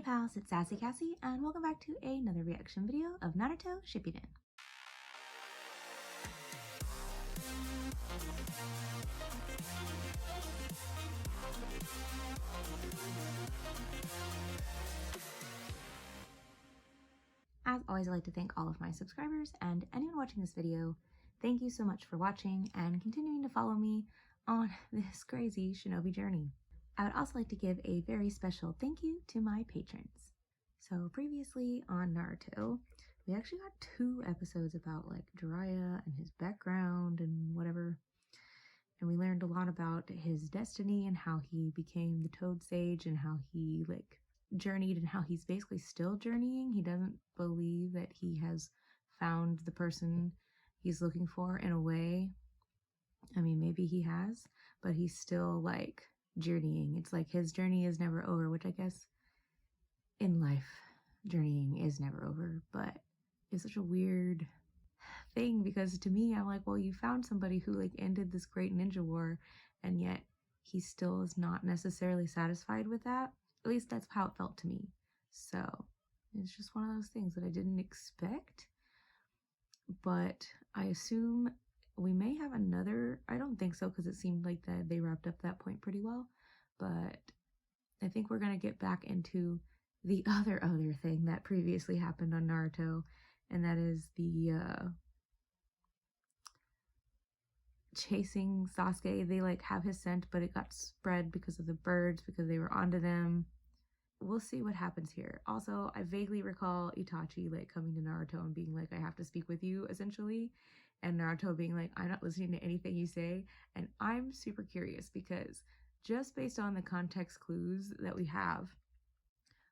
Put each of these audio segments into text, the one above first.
pals, it's Sassy Cassie, and welcome back to another reaction video of Naruto Shippuden. As always, I'd like to thank all of my subscribers and anyone watching this video. Thank you so much for watching and continuing to follow me on this crazy shinobi journey. I would also like to give a very special thank you to my patrons. So previously on Naruto, we actually got 2 episodes about like Jiraiya and his background and whatever. And we learned a lot about his destiny and how he became the Toad Sage and how he like journeyed and how he's basically still journeying. He doesn't believe that he has found the person he's looking for in a way. I mean, maybe he has, but he's still like journeying. It's like his journey is never over, which I guess in life journeying is never over, but it's such a weird thing because to me I'm like, well, you found somebody who like ended this great ninja war and yet he still is not necessarily satisfied with that. At least that's how it felt to me. So it's just one of those things that I didn't expect, but I assume we may have another. I don't think so because it seemed like that they wrapped up that point pretty well, but I think we're gonna get back into the other thing that previously happened on Naruto, and that is the chasing Sasuke. They like have his scent, but it got spread because of the birds, because they were onto them. We'll see what happens here. Also, I vaguely recall Itachi like coming to Naruto and being like, I have to speak with you, essentially. And Naruto being like, I'm not listening to anything you say. And I'm super curious because just based on the context clues that we have,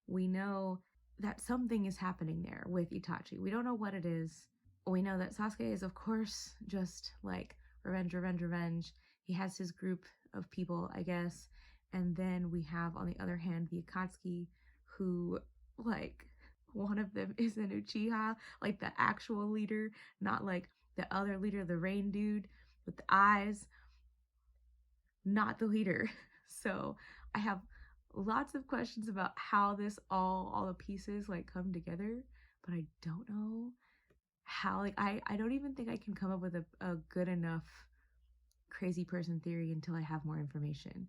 we know that something is happening there with Itachi. We don't know what it is. We know that Sasuke is, of course, just like revenge, revenge, revenge. He has his group of people, I guess. And then we have, on the other hand, the Akatsuki, who, like, one of them is an Uchiha, like the actual leader, not like the other leader, the rain dude with the eyes, not the leader. So I have lots of questions about how this all the pieces like come together, but I don't know how. Like I don't even think I can come up with a good enough crazy person theory until I have more information.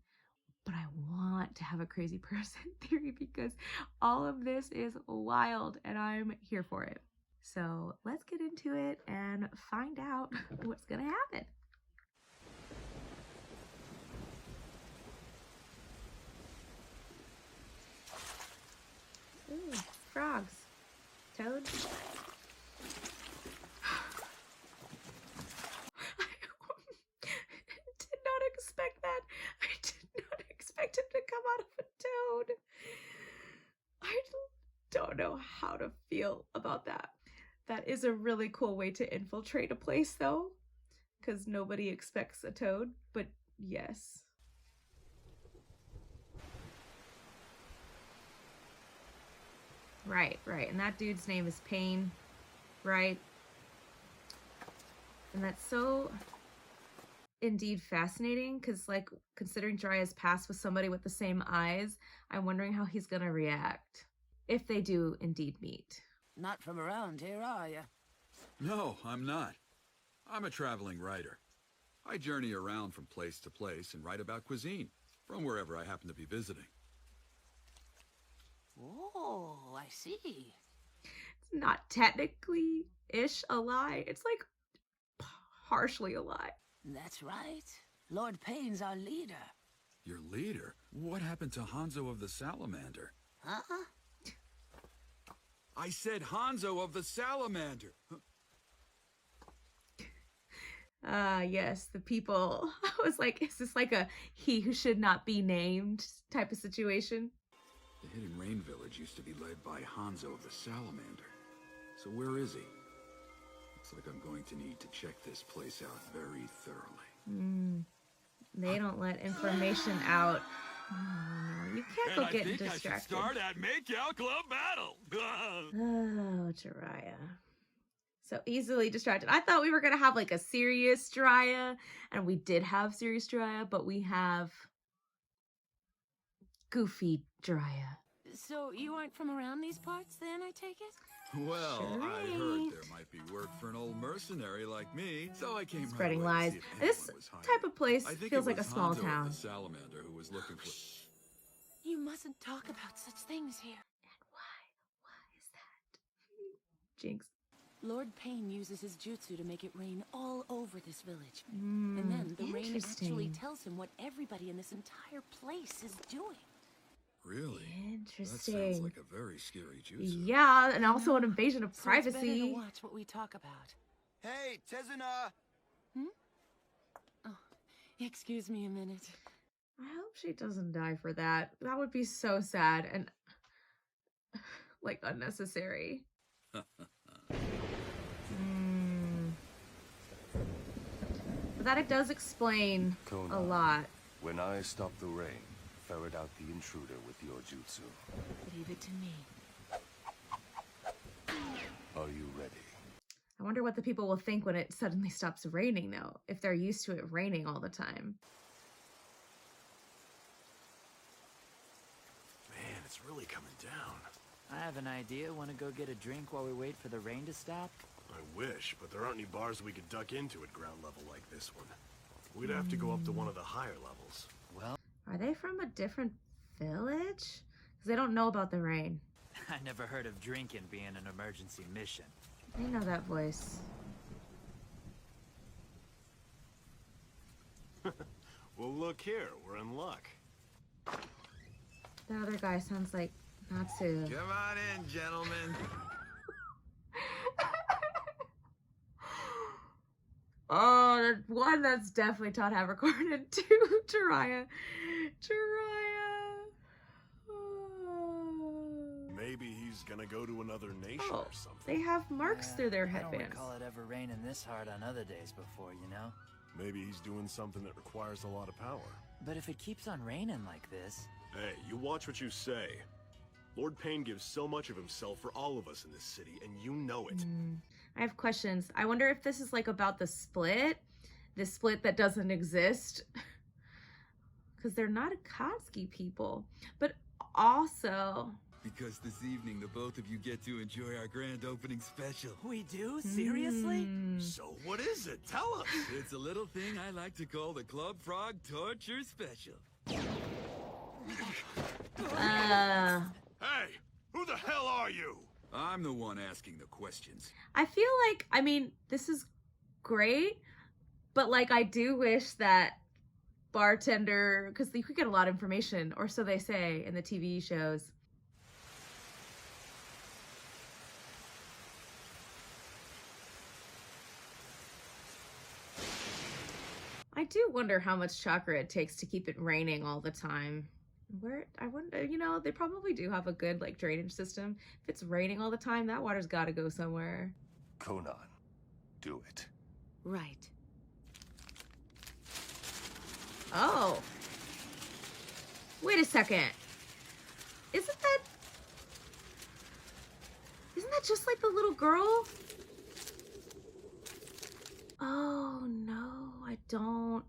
But I want to have a crazy person theory because all of this is wild and I'm here for it. So let's get into it and find out what's gonna happen. Ooh, frogs. Toads. I did not expect that. I did not expect him to come out of a toad. I don't know how to feel about that. That is a really cool way to infiltrate a place though, because nobody expects a toad, but yes. Right, and that dude's name is Pain, right? And that's so indeed fascinating because like considering Jiraiya's past with somebody with the same eyes, I'm wondering how he's gonna react if they do indeed meet. Not from around here, are you? No, I'm not. I'm a traveling writer. I journey around from place to place and write about cuisine from wherever I happen to be visiting. Oh, I see. It's not technically-ish a lie. It's like partially a lie. That's right. Lord Payne's our leader. Your leader? What happened to Hanzo of the Salamander? Huh? I said Hanzo of the Salamander! Yes, the people. I was like, is this like a he who should not be named type of situation? The Hidden Rain Village used to be led by Hanzo of the Salamander. So where is he? Looks like I'm going to need to check this place out very thoroughly. They don't let information out. Oh, you can't go get distracted. I should start at Make-Out Club Battle! Oh, Jiraiya. So easily distracted. I thought we were going to have like a serious Jiraiya, and we did have serious Jiraiya, but we have goofy Jiraiya. So you aren't from around these parts then, I take it? Well, I Sure heard ain't. there might be work for an old mercenary like me, so I came Spreading right away lies. to see if This anyone was hired. type of place I think feels it like a was small Hanzo of town. the Salamander who was looking for... You mustn't talk about such things here. And why? Why is that? Jinx. Lord Payne uses his jutsu to make it rain all over this village. And then the rain actually Interesting. tells him what everybody in this entire place is doing. Really? That Interesting. sounds like a very scary jutsu. Yeah, and also an invasion of So it's better to privacy. watch what we talk about. Hey, Tezuna! Oh, excuse me a minute. I hope she doesn't die for that. That would be so sad and like unnecessary. But that it does explain a Conan. lot. When I stop the rain, ferret out the intruder with your jutsu. Leave it to me. Are you ready? I wonder what the people will think when it suddenly stops raining, though, if they're used to it raining all the time. Man, it's really coming down. I have an idea. Want to go get a drink while we wait for the rain to stop? I wish, but there aren't any bars we could duck into at ground level like this one. We'd have to go up to one of the higher levels. Well, Are they from a different village? Because they don't know about the rain. I never heard of drinking being an emergency mission. I know that voice. Well, look here, we're in luck. The other guy sounds like Natsu. Come on in, gentlemen. Oh, one that's definitely taught Havercorn, and two, Jiraiya. Oh. Maybe he's gonna go to another nation Oh, or something. they have marks Yeah, through their I don't headbands. recall it ever raining this hard on other days before, you know? Maybe he's doing something that requires a lot of power. But if it keeps on raining like this... Hey, you watch what you say. Lord Payne gives so much of himself for all of us in this city, and you know it. I have questions. I wonder if this is like about the split that doesn't exist. Because they're not Akatsuki people. But also... Because this evening, the both of you get to enjoy our grand opening special. We do? Seriously? So what is it? Tell us! It's a little thing I like to call the Club Frog Torture Special. Hey! Who the hell are you? I'm the one asking the questions. I feel like, I mean, this is great, but like I do wish that bartender, because you could get a lot of information, or so they say in the TV shows. I do wonder how much chakra it takes to keep it raining all the time. I wonder, you know, they probably do have a good like drainage system. If it's raining all the time, that water's got to go somewhere. Conan, do it. Right. Oh. Wait a second. Isn't that just like the little girl? Oh, no, I don't.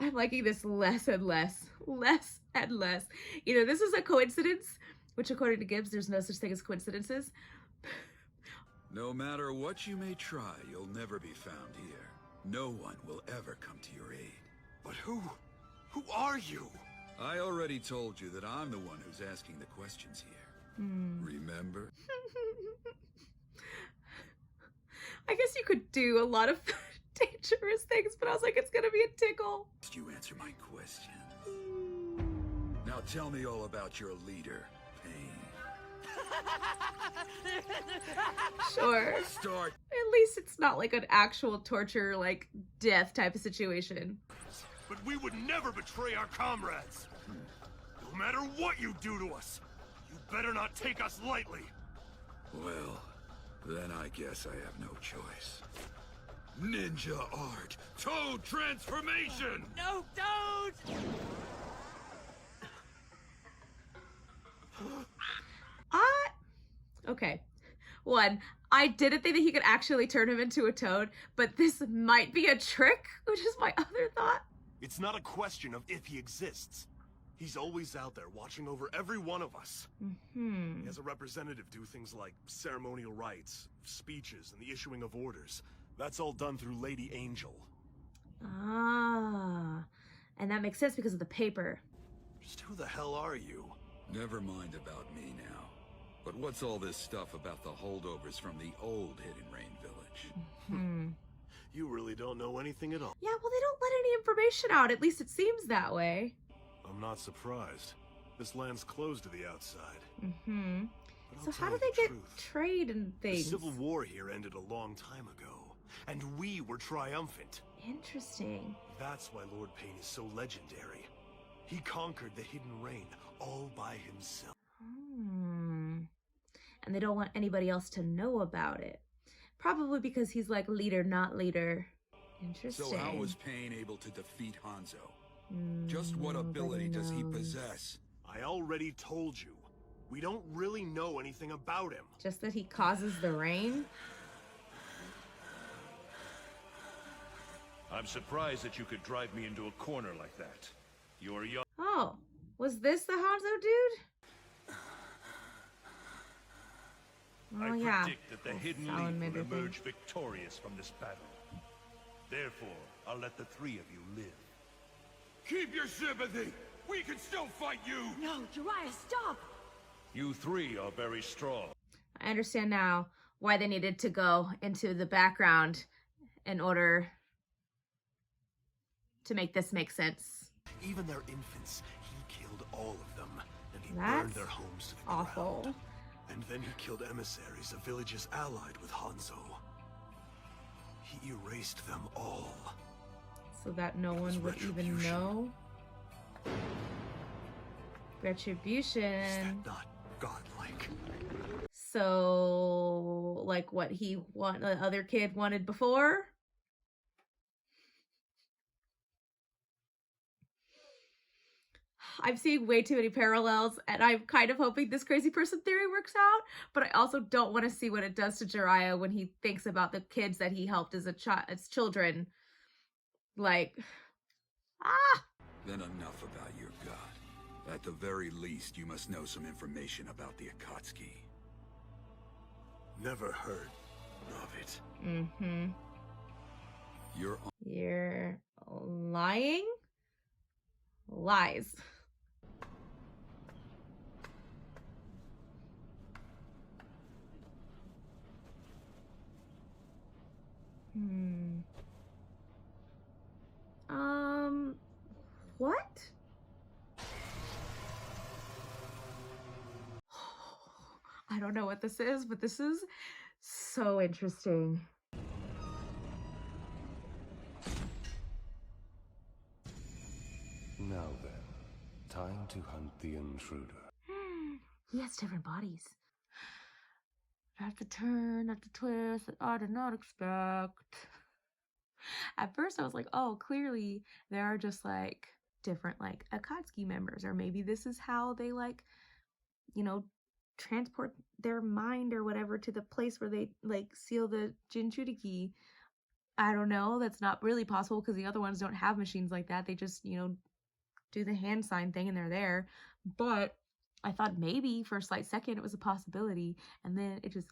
I'm liking this less and less. Less and less. Either this is a coincidence, which according to Gibbs, there's no such thing as coincidences. No matter what you may try, you'll never be found here. No one will ever come to your aid. But who are you? I already told you that I'm the one who's asking the questions here. Remember? I guess you could do a lot of dangerous things, but I was like, it's gonna be a tickle. You answer my question. Now tell me all about your leader, Payne. Sure. Start. At least it's not like an actual torture, like death type of situation. But we would never betray our comrades. No matter what you do to us, you better not take us lightly. Well, then I guess I have no choice. Ninja art, Toad transformation! No, don't! Okay. One, I didn't think that he could actually turn him into a toad, but this might be a trick, which is my other thought. It's not a question of if he exists. He's always out there watching over every one of us. Mm-hmm. He has a representative do things like ceremonial rites, speeches, and the issuing of orders. That's all done through Lady Angel. Ah, and that makes sense because of the paper. Just who the hell are you? Never mind about me now. But what's all this stuff about the holdovers from the old Hidden Rain Village? You really don't know anything at all. Yeah, well, they don't let any information out. At least it seems that way. I'm not surprised. This land's closed to the outside. Mm-hmm. But So I'll how tell do you they the get truth. trade and The things? Civil War here ended a long time ago, and we were triumphant. Interesting. That's why Lord Payne is so legendary. He conquered the Hidden Rain all by himself. And they don't want anybody else to know about it. Probably because he's like leader, not leader. Interesting. So how was Payne able to defeat Hanzo? Just what ability does he possess? I already told you. We don't really know anything about him. Just that he causes the rain? I'm surprised that you could drive me into a corner like that. You're young. Oh, was this the Hanzo dude? I Oh yeah. predict that the Hidden League Salamander will thing. emerge victorious from this battle. Therefore, I'll let the three of you live. Keep your sympathy! We can still fight you! No, Jiraiya, stop! You three are very strong. I understand now why they needed to go into the background in order to make this make sense. Even their infants, he killed all of them, and he That's burned their homes to the awful. ground. And then he killed emissaries of villages allied with Hanzo. He erased them all. So that no one would even retribution. know. Is Retribution. that not godlike? So, like what the other kid wanted before? I'm seeing way too many parallels, and I'm kind of hoping this crazy person theory works out, but I also don't want to see what it does to Jiraiya when he thinks about the kids that he helped as as children. Like, Then enough about your god. At the very least, you must know some information about the Akatsuki. Never heard of it. Mm-hmm. You're Lying? Lies. What? I don't know what this is, but this is so interesting. Now then, time to hunt the intruder. He has different bodies. That's a turn, that's a twist that I did not expect. At first I was like, oh, clearly there are just like different like Akatsuki members, or maybe this is how they like, you know, transport their mind or whatever to the place where they like seal the Jinchuriki. I don't know. That's not really possible because the other ones don't have machines like that. They just, you know, do the hand sign thing and they're there. But I thought maybe for a slight second it was a possibility, and then it just,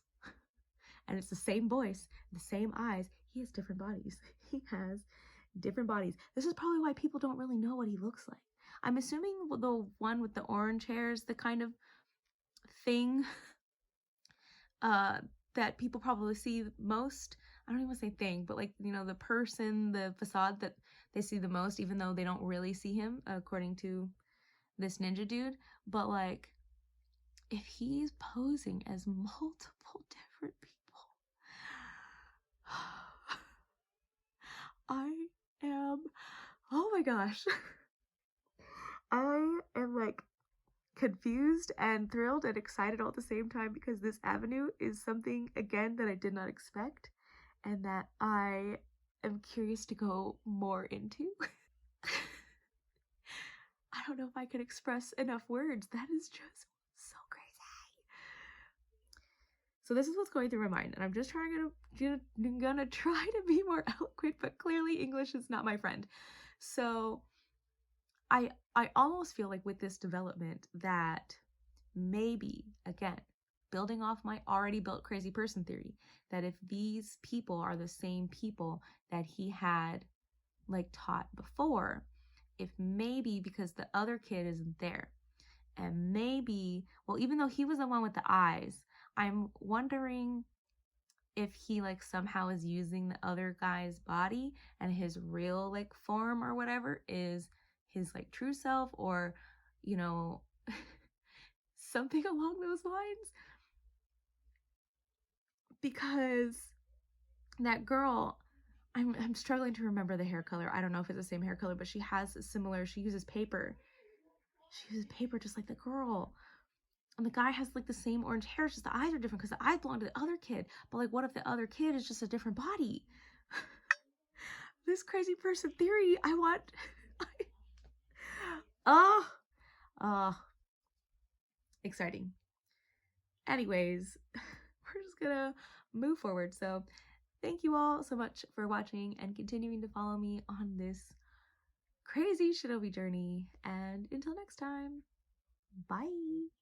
and it's the same voice, the same eyes. He has different bodies. He has different bodies. This is probably why people don't really know what he looks like. I'm assuming the one with the orange hair is the kind of thing that people probably see most. I don't even say thing, but like, you know, the person, the facade that they see the most, even though they don't really see him, according to this ninja dude. But like, if he's posing as multiple different people, I am, oh my gosh, I am like confused and thrilled and excited all at the same time, because this avenue is something, again, that I did not expect and that I am curious to go more into. I don't know if I can express enough words. That is just so crazy. So this is what's going through my mind, and I'm just gonna try to be more eloquent, but clearly English is not my friend. So I almost feel like with this development that maybe, again, building off my already built crazy person theory, that if these people are the same people that he had like taught before, if maybe because the other kid isn't there, and maybe, well, even though he was the one with the eyes, I'm wondering if he like somehow is using the other guy's body and his real like form or whatever is his like true self, or you know, something along those lines. Because that girl, I'm struggling to remember the hair color. I don't know if it's the same hair color, but she has a similar, she uses paper just like the girl. And the guy has like the same orange hair, it's just the eyes are different because the eyes belong to the other kid. But like, what if the other kid is just a different body? This crazy person theory, I want. Oh, exciting. Anyways, we're just gonna move forward. So thank you all so much for watching and continuing to follow me on this crazy shinobi journey. And until next time, bye.